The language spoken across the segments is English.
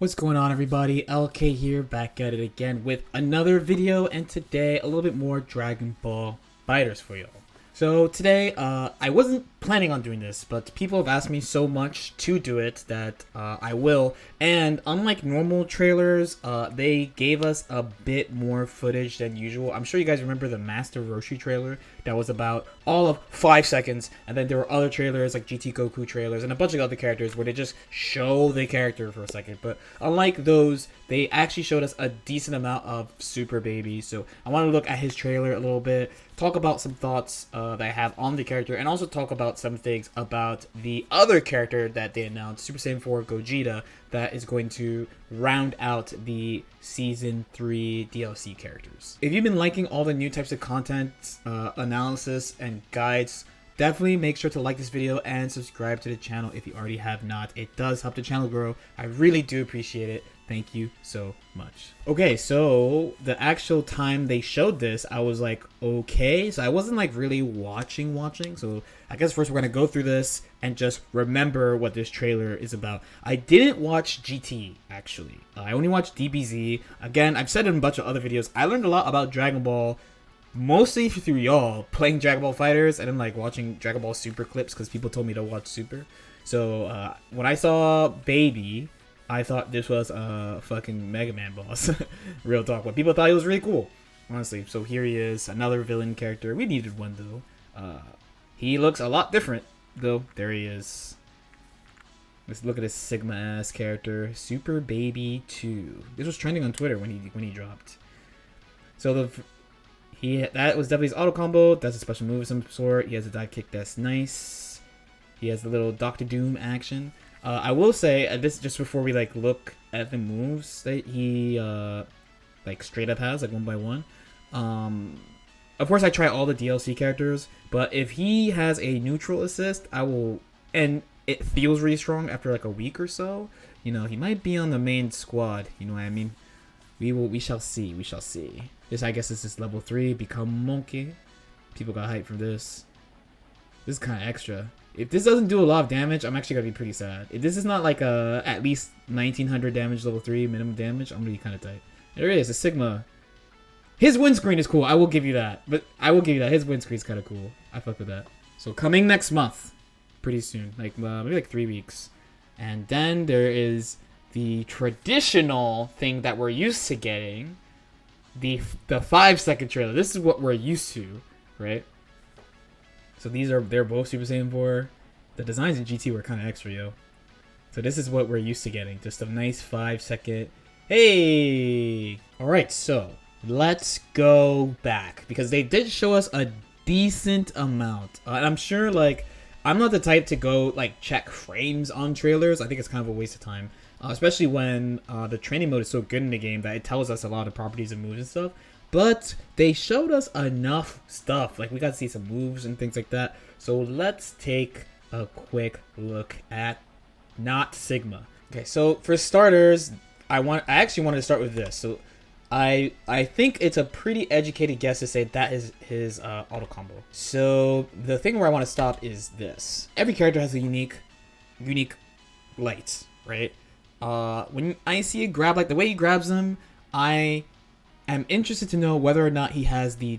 What's going on, everybody? LK here, back at it again with another video, and today a little bit more Dragon Ball FighterZ for y'all. So today, I wasn't planning on doing this, but people have asked me so much to do it that I will. And unlike normal trailers, they gave us a bit more footage than usual. I'm sure you guys remember the Master Roshi trailer that was about all of 5 seconds, and then there were other trailers like GT Goku trailers and a bunch of other characters where they just show the character for a second. But unlike those, they actually showed us a decent amount of Super Baby. So I want to look at his trailer a little bit, talk about some thoughts that I have on the character, and also talk about some things about the other character that they announced, Super Saiyan 4 Gogeta, that is going to round out the Season 3 DLC characters. If you've been liking all the new types of content, analysis, and guides, definitely make sure to like this video and subscribe to the channel if you already have not. It does help the channel grow. I really do appreciate it. Thank you so much. Okay, so the actual time they showed this, I was like, okay. So I wasn't like really watching. So I guess first we're gonna go through this and just remember what this trailer is about. I didn't watch GT, actually. I only watched DBZ. Again, I've said in a bunch of other videos, I learned a lot about Dragon Ball mostly through y'all playing Dragon Ball FighterZ and then like watching Dragon Ball Super clips because people told me to watch Super. So when I saw Baby, I thought this was a fucking Mega Man boss. Real talk. But people thought he was really cool, honestly. So here he is, another villain character. We needed one though. He looks a lot different though. There he is. Let's look at this Sigma ass character, Super Baby 2. This was trending on Twitter when he dropped. So that was definitely his auto combo. That's a special move of some sort. He has a dive kick that's nice. He has the little Doctor Doom action. I will say this just before we like look at the moves that he like straight up has like one by one. Of course, I try all the DLC characters, but if he has a neutral assist, I will, and it feels really strong after like a week or so. You know, he might be on the main squad. You know what I mean? We shall see. We shall see. This, I guess, is level 3. Become Monkey. People got hyped for this. This is kind of extra. If this doesn't do a lot of damage, I'm actually gonna be pretty sad. If this is not like a at least 1900 damage level 3 minimum damage, I'm gonna be kind of tight. There it is, a Sigma. His windscreen is cool. I will give you that. But I will give you that. His windscreen is kind of cool. I fuck with that. So coming next month, pretty soon, like maybe like 3 weeks, and then there is the traditional thing that we're used to getting, the 5-second trailer. This is what we're used to, right? So they're both Super Saiyan 4. The designs in GT were kind of extra, yo. So this is what we're used to getting. Just a nice 5-second. Hey! Alright, so let's go back. Because they did show us a decent amount. And I'm sure, like, I'm not the type to go, like, check frames on trailers. I think it's kind of a waste of time. Especially when the training mode is so good in the game that it tells us a lot of properties and moves and stuff. But they showed us enough stuff. Like, we got to see some moves and things like that. So let's take a quick look at not Sigma. Okay, so for starters, I actually wanted to start with this. So I think it's a pretty educated guess to say that is his auto combo. So the thing where I want to stop is this. Every character has a unique lights, right? When I see a grab, like the way he grabs them, I am interested to know whether or not he has the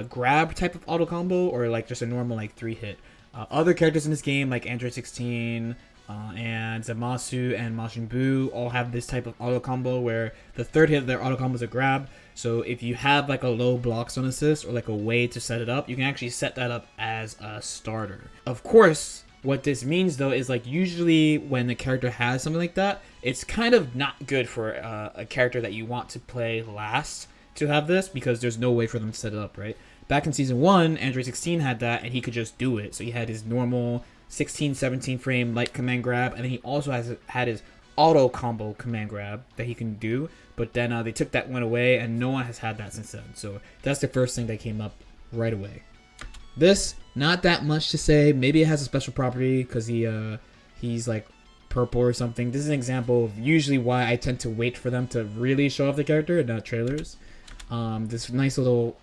grab type of auto combo or like just a normal like 3-hit. Other characters in this game like Android 16 and Zamasu and Majin Buu all have this type of auto combo where the 3rd hit of their auto combo is a grab. So if you have like a low blocks on assist or like a way to set it up, you can actually set that up as a starter. Of course, what this means though is like usually when the character has something like that, it's kind of not good for a character that you want to play last to have this because there's no way for them to set it up, right? Back in Season 1, Android 16 had that and he could just do it. So he had his normal 16, 17 frame light command grab, and then he also had his auto combo command grab that he can do. But then they took that one away and no one has had that since then. So that's the first thing that came up right away. This, not that much to say. Maybe it has a special property because he's like purple or something. This is an example of usually why I tend to wait for them to really show off the character and not trailers. This nice little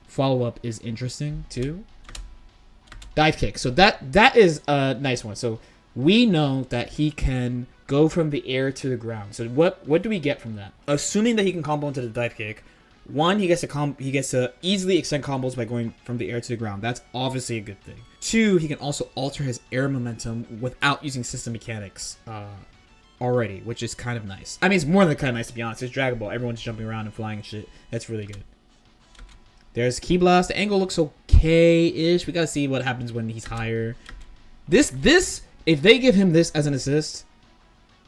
follow-up is interesting too. Dive kick. So that is a nice one. So we know that he can go from the air to the ground. So what do we get from that? Assuming that he can combo into the dive kick, one, he gets to easily extend combos by going from the air to the ground. That's obviously a good thing. Two, he can also alter his air momentum without using system mechanics already, which is kind of nice. I mean, it's more than kind of nice, to be honest. It's Dragon Ball. Everyone's jumping around and flying and shit. That's really good. There's Ki Blast. The angle looks okay-ish. We gotta see what happens when he's higher. This, if they give him this as an assist,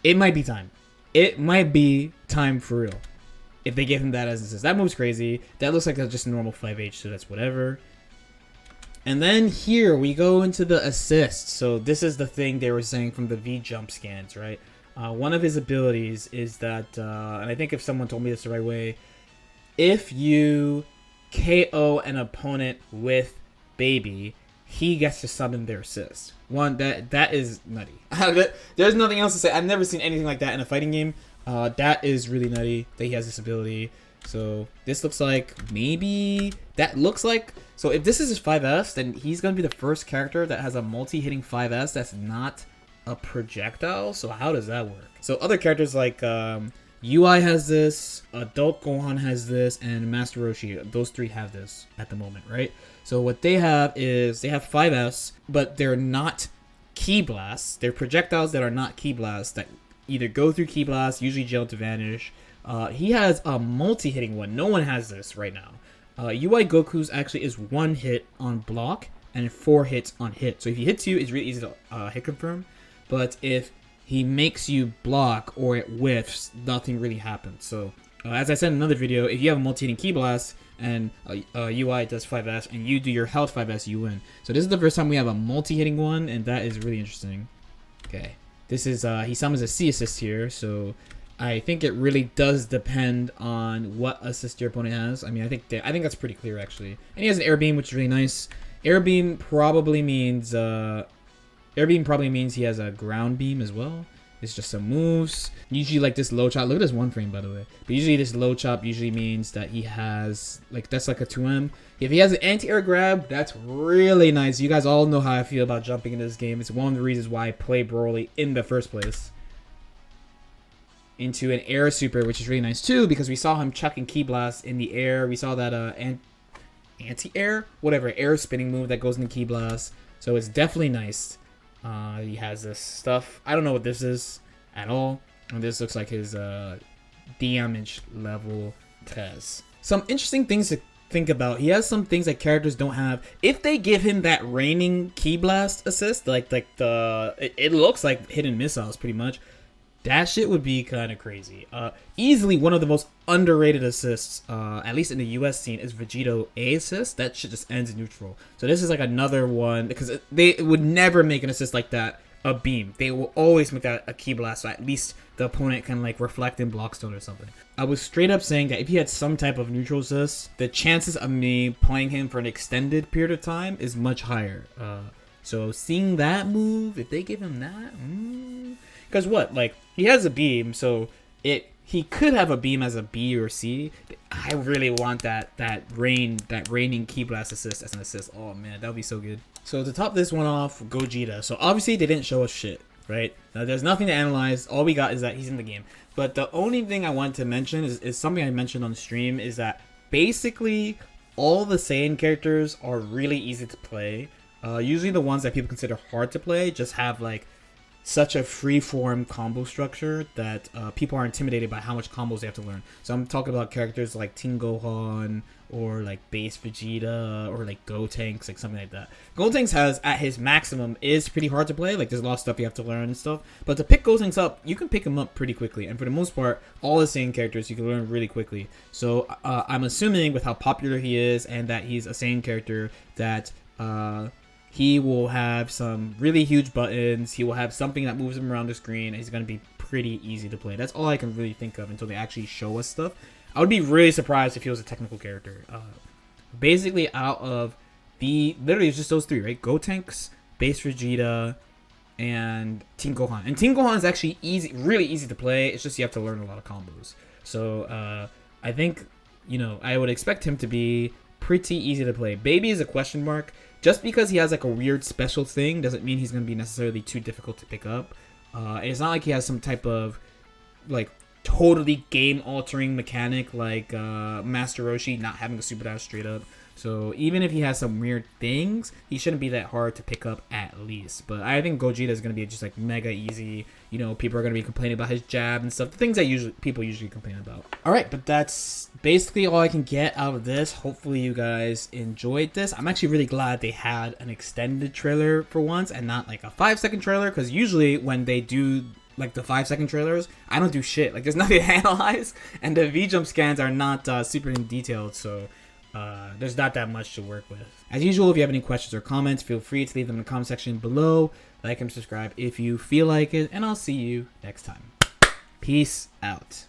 it might be time. It might be time for real. If they give him that as an assist. That move's crazy. That looks like that's just a normal 5H, so that's whatever. And then here we go into the assist. So this is the thing they were saying from the V jump scans, right? One of his abilities is that, and I think if someone told me this the right way, if you KO an opponent with Baby, he gets to summon their assist. One, that is nutty. There's nothing else to say. I've never seen anything like that in a fighting game. That is really nutty that he has this ability. So this looks like maybe that looks like, so if this is his 5S, then he's gonna be the first character that has a multi-hitting 5S that's not a projectile. So how does that work? So other characters like UI has this, Adult Gohan has this, and Master Roshi, those three have this at the moment, right? So what they have is they have 5S, but they're not Ki Blasts. They're projectiles that are not Ki Blasts that either go through Ki Blast, usually gel to vanish. He has a multi-hitting one. No one has this right now. UI Goku's actually is 1 hit on block and 4 hits on hit. So if he hits you, it's really easy to hit confirm. But if he makes you block or it whiffs, nothing really happens. So as I said in another video, if you have a multi-hitting Ki Blast and UI does 5S and you do your health 5S, you win. So this is the first time we have a multi-hitting one, and that is really interesting. Okay. This is, he summons a C assist here, so I think it really does depend on what assist your opponent has. I mean, I think that's pretty clear, actually. And he has an air beam, which is really nice. Air beam probably means he has a ground beam as well. It's just some moves. Usually like this low chop. Look at this one frame, by the way. But usually this low chop usually means that he has, like, that's like a 2M. If he has an anti-air grab, that's really nice. You guys all know how I feel about jumping in this game. It's one of the reasons why I play Broly in the first place. Into an air super, which is really nice too, because we saw him chucking Ki Blast in the air. We saw that anti-air, whatever, air spinning move that goes into Ki Blast. So it's definitely nice. He has this stuff. I don't know what this is at all. And this looks like his damage level test. Some interesting things to think about. He has some things that characters don't have. If they give him that raining Ki Blast assist, like it looks like hidden missiles pretty much. That shit would be kind of crazy. Easily one of the most underrated assists, at least in the US scene, is Vegito A assist. That shit just ends in neutral. So this is like another one, because they would never make an assist like that a beam. They will always make that a Ki Blast, so at least the opponent can like reflect in Blockstone or something. I was straight up saying that if he had some type of neutral assist, the chances of me playing him for an extended period of time is much higher. So seeing that move, if they give him that, because what, like, he has a beam, so he could have a beam as a B or C. I really want that raining Ki Blast assist as an assist. Oh man, that would be so good. So to top this one off, Gogeta. So obviously they didn't show us shit, right? Now, there's nothing to analyze. All we got is that he's in the game. But the only thing I wanted to mention is something I mentioned on the stream, is that basically all the Saiyan characters are really easy to play. Usually the ones that people consider hard to play just have like such a free-form combo structure that people are intimidated by how much combos they have to learn. So I'm talking about characters like Teen Gohan, or like Base Vegeta, or like Gotenks, like something like that. Gotenks has, at his maximum, is pretty hard to play. Like there's a lot of stuff you have to learn and stuff. But to pick Gotenks up, you can pick him up pretty quickly. And for the most part, all the Saiyan characters you can learn really quickly. So I'm assuming with how popular he is, and that he's a Saiyan character, that he will have some really huge buttons. He will have something that moves him around the screen. And he's going to be pretty easy to play. That's all I can really think of until they actually show us stuff. I would be really surprised if he was a technical character. Basically, out of literally it's just those three, right? Gotenks, Base Vegeta, and Teen Gohan. And Teen Gohan is actually really easy to play. It's just you have to learn a lot of combos. So I think, I would expect him to be pretty easy to play. Baby is a question mark. Just because he has like a weird special thing doesn't mean he's going to be necessarily too difficult to pick up. It's not like he has some type of like totally game altering mechanic like Master Roshi not having a super dash straight up. So even if he has some weird things, he shouldn't be that hard to pick up at least. But I think Gogeta is going to be just like mega easy. You know, people are going to be complaining about his jab and stuff. The things that people usually complain about. Alright, but that's basically all I can get out of this. Hopefully you guys enjoyed this. I'm actually really glad they had an extended trailer for once and not like a 5-second trailer. Because usually when they do like the 5-second trailers, I don't do shit. Like there's nothing to analyze. And the V-jump scans are not super detailed. So there's not that much to work with. As usual, if you have any questions or comments, feel free to leave them in the comment section below. Like and subscribe if you feel like it, and I'll see you next time. Peace out.